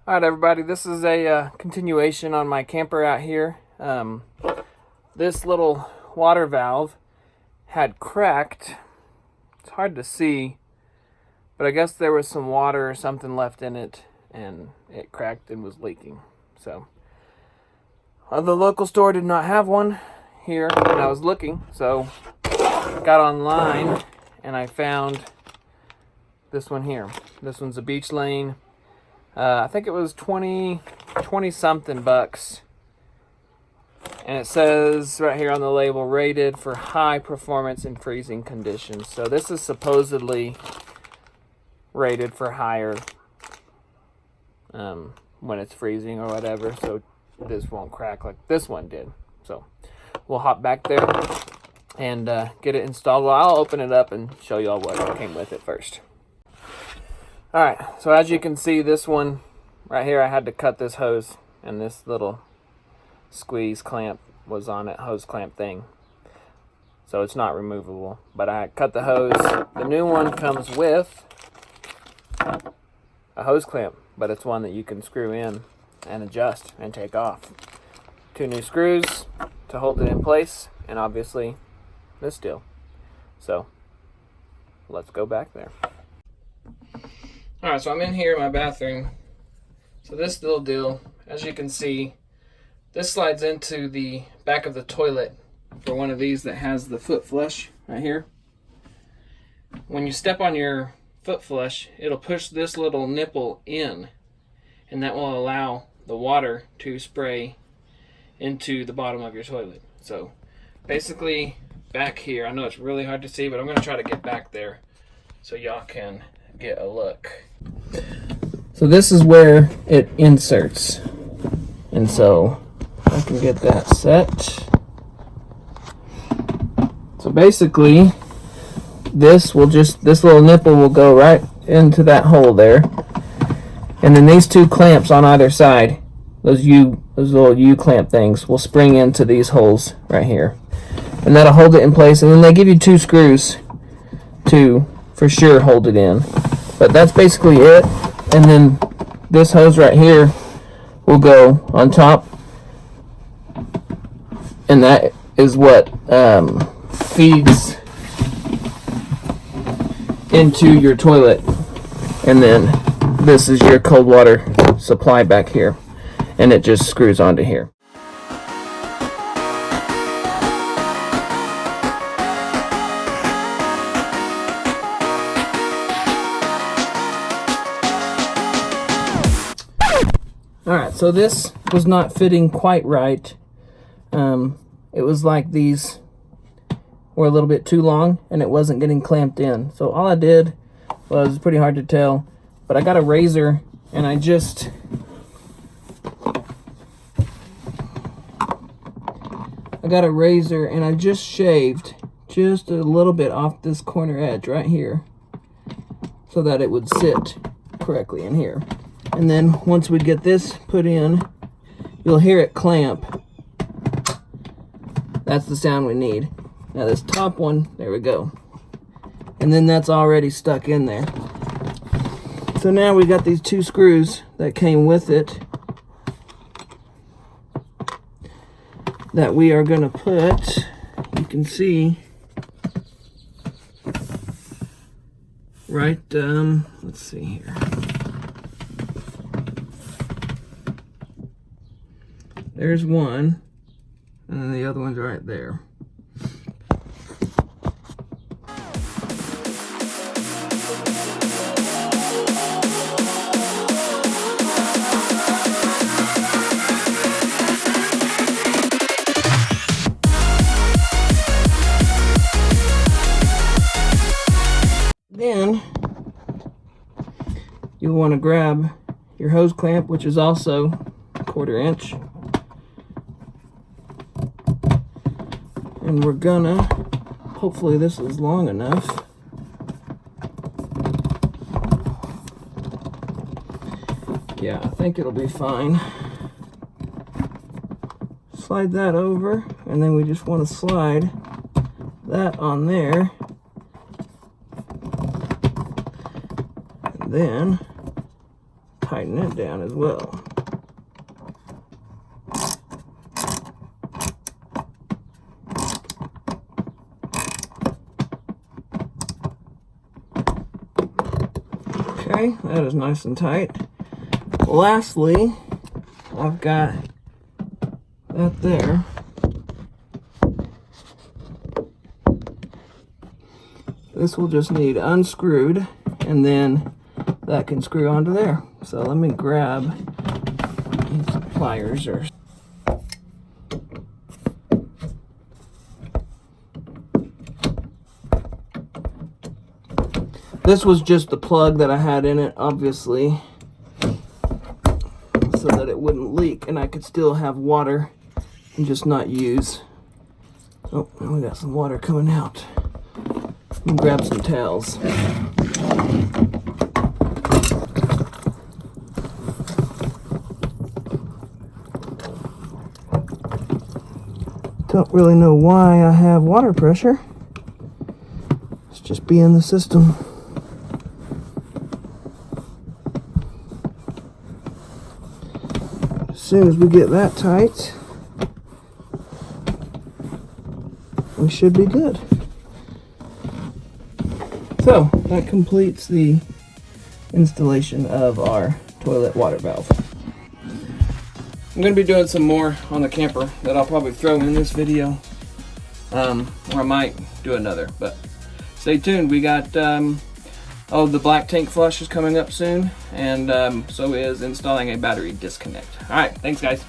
Alright everybody, this is a continuation on my camper out here. This little water valve had cracked. It's hard to see, but I guess there was some water or something left in it and it cracked and was leaking. So the local store did not have one here when I was looking, so I got online and I found this one here. This one's a Beech Lane. I think it was 20 something bucks. And it says right here on the label, rated for high performance in freezing conditions. So this is supposedly rated for higher when it's freezing or whatever. So this won't crack like this one did. So we'll hop back there and get it installed. Well, I'll open it up and show you all what came with it first. Alright, so as you can see, this one right here, I had to cut this hose, and this little squeeze clamp was on it, hose clamp thing. So it's not removable, but I cut the hose. The new one comes with a hose clamp, but it's one that you can screw in and adjust and take off. 2 new screws to hold it in place, and obviously this steel. So let's go back there. Alright, so I'm in here in my bathroom. So this little deal, as you can see, this slides into the back of the toilet for one of these that has the foot flush right here. When you step on your foot flush, it'll push this little nipple in, and that will allow the water to spray into the bottom of your toilet. So basically back here, I know it's really hard to see, but I'm going to try to get back there so y'all can get a look. So this is where it inserts, and so I can get that set. So basically this little nipple will go right into that hole there, and then these 2 clamps on either side, those little U clamp things, will spring into these holes right here, and that'll hold it in place. And then they give you 2 screws to for sure hold it in. But that's basically it. And then this hose right here will go on top, and that is what feeds into your toilet. And then this is your cold water supply back here, and it just screws onto here. Alright, so this was not fitting quite right. It was like these were a little bit too long, and it wasn't getting clamped in. So all I did was, pretty hard to tell, but I got a razor, and I just shaved just a little bit off this corner edge right here so that it would sit correctly in here. And then once we get this put in, you'll hear it clamp. That's the sound we need. Now this top one, there we go. And then that's already stuck in there. So now we got these 2 screws that came with it that we are going to put, you can see, right, let's see here. There's one, and then the other one's right there. Then you'll want to grab your hose clamp, which is also 1/4 inch. And we're gonna, hopefully this is long enough. Yeah, I think it'll be fine. Slide that over, and then we just want to slide that on there. And then tighten it down as well. Okay, that is nice and tight. Lastly, I've got that there. This will just need unscrewed, and then that can screw onto there. So let me grab these pliers. This was just the plug that I had in it, obviously, so that it wouldn't leak and I could still have water and just not use. Oh, we got some water coming out. Let me grab some towels. Don't really know why I have water pressure. It's just being the system. As soon as we get that tight, we should be good. So that completes the installation of our toilet water valve. I'm going to be doing some more on the camper that I'll probably throw in this video, or I might do another, but stay tuned. We got the black tank flush is coming up soon, and so is installing a battery disconnect. All right, thanks guys.